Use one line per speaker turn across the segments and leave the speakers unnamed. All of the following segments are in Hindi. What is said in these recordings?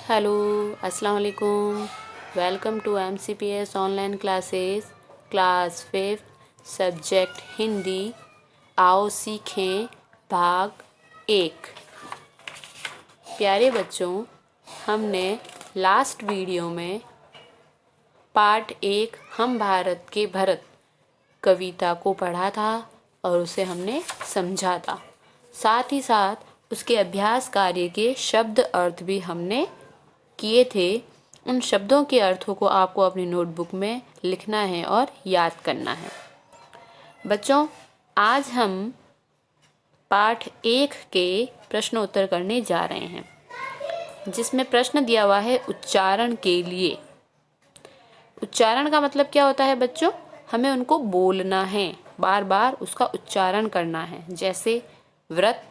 हेलो, अस्सलाम वालेकुम। Welcome to MCPS online classes class 5 subject Hindi. आओ सीखें भाग 1। प्यारे बच्चों, हमने लास्ट वीडियो में पार्ट 1 हम भारत के भरत कविता को पढ़ा था और उसे हमने समझा था। साथ ही साथ उसके अभ्यास कार्य के शब्द अर्थ भी हमने किए थे। उन शब्दों के अर्थों को आपको अपनी नोटबुक में लिखना है और याद करना है। बच्चों, आज हम पाठ 1 के प्रश्न उत्तर करने जा रहे हैं, जिसमें प्रश्न दिया हुआ है उच्चारण के लिए। उच्चारण का मतलब क्या होता है बच्चों? हमें उनको बोलना है, बार बार उसका उच्चारण करना है। जैसे व्रत,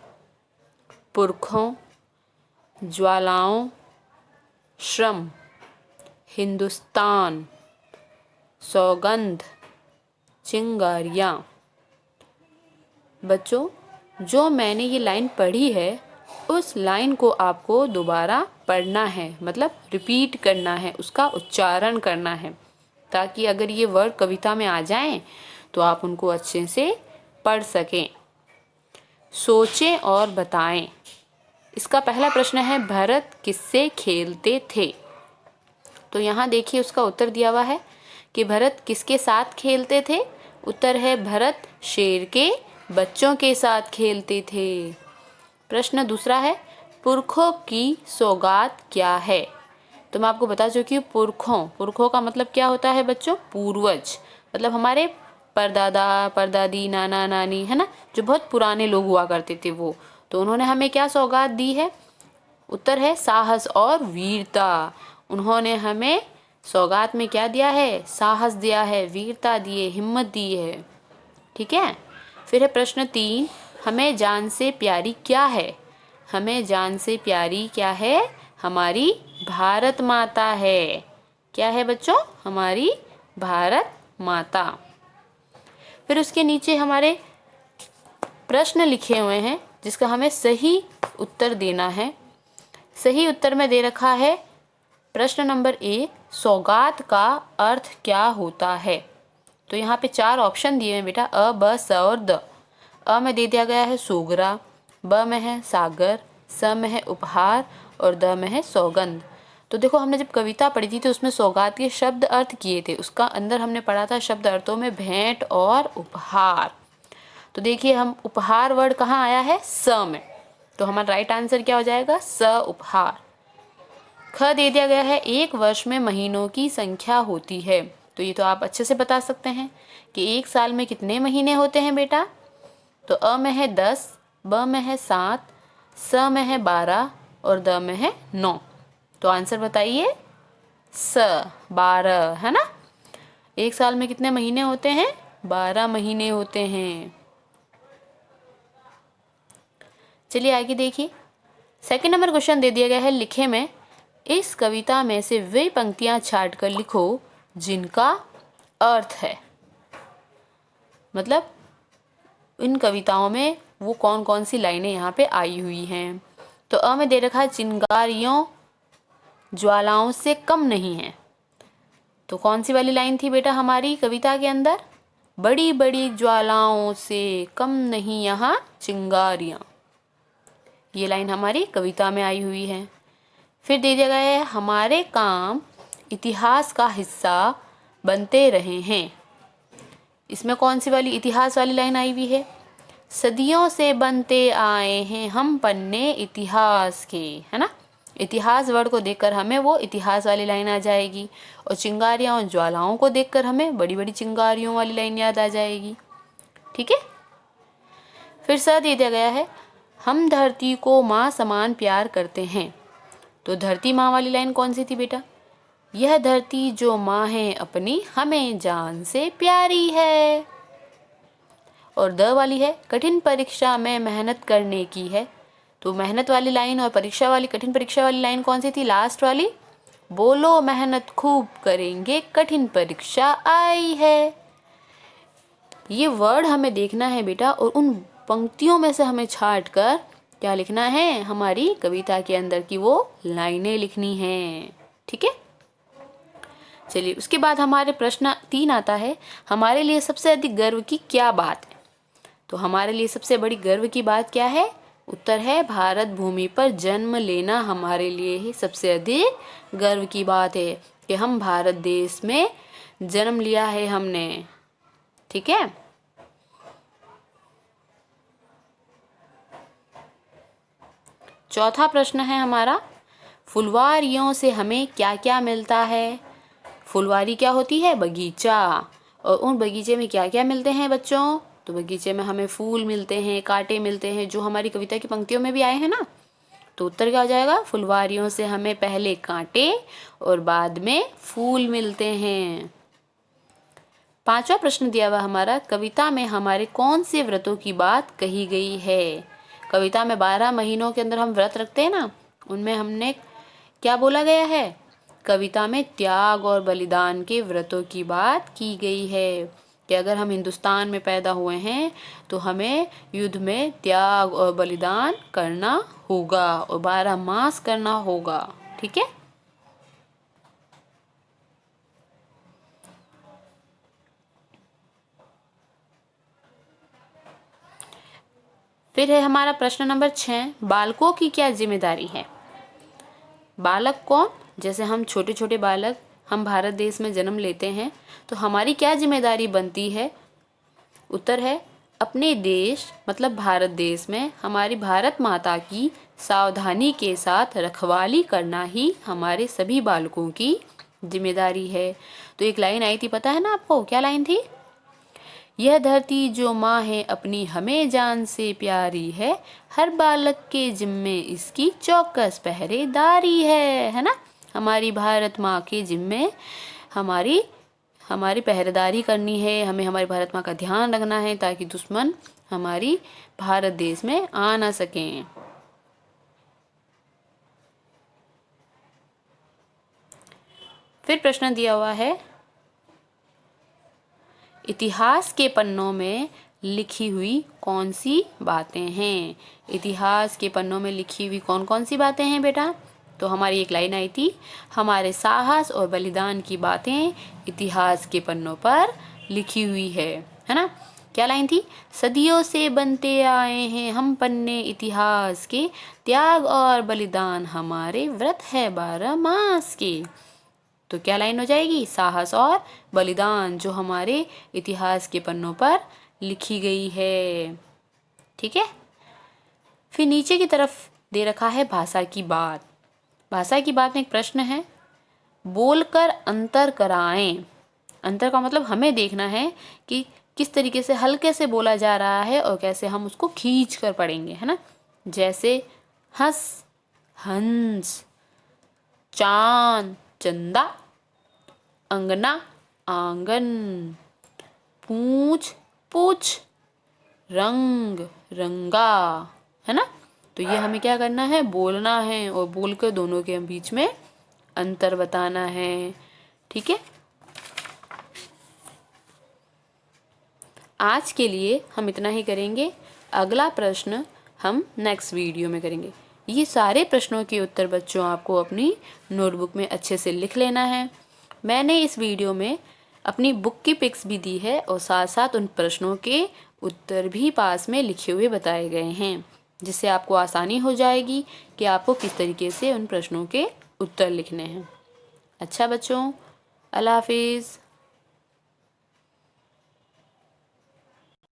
पुरखों, ज्वालाओं, श्रम, हिंदुस्तान, सौगंध, चिंगारियाँ। बच्चों, जो मैंने ये लाइन पढ़ी है उस लाइन को आपको दोबारा पढ़ना है, मतलब रिपीट करना है, उसका उच्चारण करना है, ताकि अगर ये वर्ड कविता में आ जाएं तो आप उनको अच्छे से पढ़ सकें। सोचें और बताएं। इसका पहला प्रश्न है, भरत किससे खेलते थे? तो यहाँ देखिए उसका उत्तर दिया हुआ है कि भरत किसके साथ खेलते थे। उत्तर है भरत शेर के बच्चों के साथ खेलते थे। प्रश्न दूसरा है, पुरखों की सौगात क्या है? तो मैं आपको बता चुकी हूँ, पुरखों का मतलब क्या होता है बच्चों? पूर्वज, मतलब हमारे परदादा परदादी नाना नानी, है ना, जो बहुत पुराने लोग हुआ करते थे वो। तो उन्होंने हमें क्या सौगात दी है? उत्तर है साहस और वीरता। उन्होंने हमें सौगात में क्या दिया है? साहस दिया है, वीरता दी है, हिम्मत दी है। ठीक है। फिर है प्रश्न 3, हमें जान से प्यारी क्या है? हमें जान से प्यारी क्या है? हमारी भारत माता है। क्या है बच्चों? हमारी भारत माता। फिर उसके नीचे हमारे प्रश्न लिखे हुए हैं, जिसका हमें सही उत्तर देना है। सही उत्तर में दे रखा है प्रश्न नंबर 1, सौगात का अर्थ क्या होता है? तो यहाँ पे 4 ऑप्शन दिए हैं बेटा, अ, ब, स और द। अ में दे दिया गया है सोगरा, ब में है सागर, स में है उपहार और द में है सौगंध। तो देखो, हमने जब कविता पढ़ी थी तो उसमें सौगात के शब्द अर्थ किए थे। उसका अंदर हमने पढ़ा था शब्द अर्थों में भेंट और उपहार। तो देखिए, हम उपहार वर्ड कहाँ आया है? स में। तो हमारा राइट आंसर क्या हो जाएगा? स, उपहार। ख दे दिया गया है, एक वर्ष में महीनों की संख्या होती है। तो ये तो आप अच्छे से बता सकते हैं कि एक साल में कितने महीने होते हैं बेटा। तो अ में है 10, ब में है 7, स में है 12 और द में है 9। तो आंसर बताइए, स, 12, है ना। एक साल में कितने महीने होते हैं? 12 महीने होते हैं। चलिए आगे देखिए। सेकंड नंबर क्वेश्चन दे दिया गया है, लिखे में इस कविता में से वे पंक्तियां छाट कर लिखो जिनका अर्थ है। मतलब इन कविताओं में वो कौन कौन सी लाइनें यहाँ पे आई हुई हैं। तो अ में दे रखा है, चिंगारियों ज्वालाओं से कम नहीं है। तो कौन सी वाली लाइन थी बेटा हमारी कविता के अंदर? बड़ी बड़ी ज्वालाओं से कम नहीं यहाँ चिंगारियाँ। ये लाइन हमारी कविता में आई हुई है। फिर दे दिया गया है, हमारे काम इतिहास का हिस्सा बनते रहे हैं। इसमें कौन सी वाली इतिहास वाली लाइन आई हुई है? सदियों से बनते आए हैं हम पन्ने इतिहास के, है ना। इतिहास वर्ड को देखकर हमें वो इतिहास वाली लाइन आ जाएगी, और चिंगारियाँ और ज्वालाओं को देखकर हमें बड़ी बड़ी चिंगारियों वाली लाइन याद आ जाएगी। ठीक है। फिर स दे दिया गया है, हम धरती को माँ समान प्यार करते हैं। तो धरती माँ वाली लाइन कौन सी थी बेटा? यह धरती जो माँ है अपनी हमें जान से प्यारी है। और द वाली है, कठिन परीक्षा में मेहनत करने की है। तो मेहनत वाली लाइन और परीक्षा वाली, कठिन परीक्षा वाली लाइन कौन सी थी? लास्ट वाली, बोलो मेहनत खूब करेंगे कठिन परीक्षा आई है। ये वर्ड हमें देखना है बेटा, और उन पंक्तियों में से हमें छाट कर क्या लिखना है, हमारी कविता के अंदर की वो लाइनें लिखनी हैं। ठीक है, चलिए उसके बाद हमारे प्रश्न 3 आता है, हमारे लिए सबसे अधिक गर्व की क्या बात है। तो हमारे लिए सबसे बड़ी गर्व की बात क्या है, उत्तर है भारत भूमि पर जन्म लेना हमारे लिए ही सबसे अधिक गर्व की बात है कि हम भारत देश में जन्म लिया है हमने। ठीक है, चौथा प्रश्न है हमारा, फुलवारियों से हमें क्या क्या मिलता है। फुलवारी क्या होती है, बगीचा, और उन बगीचे में क्या क्या मिलते हैं बच्चों, तो बगीचे में हमें फूल मिलते हैं, कांटे मिलते हैं, जो हमारी कविता की पंक्तियों में भी आए हैं ना। तो उत्तर क्या हो जाएगा, फुलवारियों से हमें पहले कांटे और बाद में फूल मिलते हैं। पांचवा प्रश्न दिया हुआ हमारा, कविता में हमारे कौन से व्रतों की बात कही गई है। कविता में 12 महीनों के अंदर हम व्रत रखते हैं ना, उनमें हमने क्या बोला गया है, कविता में त्याग और बलिदान के व्रतों की बात की गई है कि अगर हम हिंदुस्तान में पैदा हुए हैं तो हमें युद्ध में त्याग और बलिदान करना होगा और 12 मास करना होगा। ठीक है, फिर है हमारा प्रश्न नंबर 6, बालकों की क्या जिम्मेदारी है। बालक कौन, जैसे हम छोटे छोटे बालक हम भारत देश में जन्म लेते हैं तो हमारी क्या जिम्मेदारी बनती है। उत्तर है, अपने देश मतलब भारत देश में हमारी भारत माता की सावधानी के साथ रखवाली करना ही हमारे सभी बालकों की जिम्मेदारी है। तो एक लाइन आई थी, पता है ना आपको, क्या लाइन थी, यह धरती जो माँ है अपनी हमें जान से प्यारी है, हर बालक के जिम्मे इसकी चौकस पहरेदारी है ना। हमारी भारत माँ के जिम्मे हमारी हमारी पहरेदारी करनी है, हमें हमारी भारत माँ का ध्यान रखना है ताकि दुश्मन हमारी भारत देश में आ ना सकें। फिर प्रश्न दिया हुआ है, इतिहास के पन्नों में लिखी हुई कौन सी बातें हैं। इतिहास के पन्नों में लिखी हुई कौन कौन सी बातें हैं बेटा, तो हमारी एक लाइन आई थी, हमारे साहस और बलिदान की बातें इतिहास के पन्नों पर लिखी हुई है ना। क्या लाइन थी, सदियों से बनते आए हैं हम पन्ने इतिहास के, त्याग और बलिदान हमारे व्रत है 12 मास के। तो क्या लाइन हो जाएगी, साहस और बलिदान जो हमारे इतिहास के पन्नों पर लिखी गई है। ठीक है, फिर नीचे की तरफ दे रखा है भाषा की बात। भाषा की बात में एक प्रश्न है, बोलकर अंतर कराएं। अंतर का मतलब हमें देखना है कि किस तरीके से हल्के से बोला जा रहा है और कैसे हम उसको खींच कर पढ़ेंगे, है ना। जैसे हंस, हंस, चांद, चंदा, अंगना, आंगन, पूछ, पूछ, रंग, रंगा, है ना। तो ये हमें क्या करना है, बोलना है और बोलकर दोनों के बीच में अंतर बताना है। ठीक है, आज के लिए हम इतना ही करेंगे, अगला प्रश्न हम नेक्स्ट वीडियो में करेंगे। ये सारे प्रश्नों के उत्तर बच्चों आपको अपनी नोटबुक में अच्छे से लिख लेना है। मैंने इस वीडियो में अपनी बुक की पिक्स भी दी है और साथ साथ उन प्रश्नों के उत्तर भी पास में लिखे हुए बताए गए हैं, जिससे आपको आसानी हो जाएगी कि आपको किस तरीके से उन प्रश्नों के उत्तर लिखने हैं। अच्छा बच्चों, अल्लाह हाफिज़।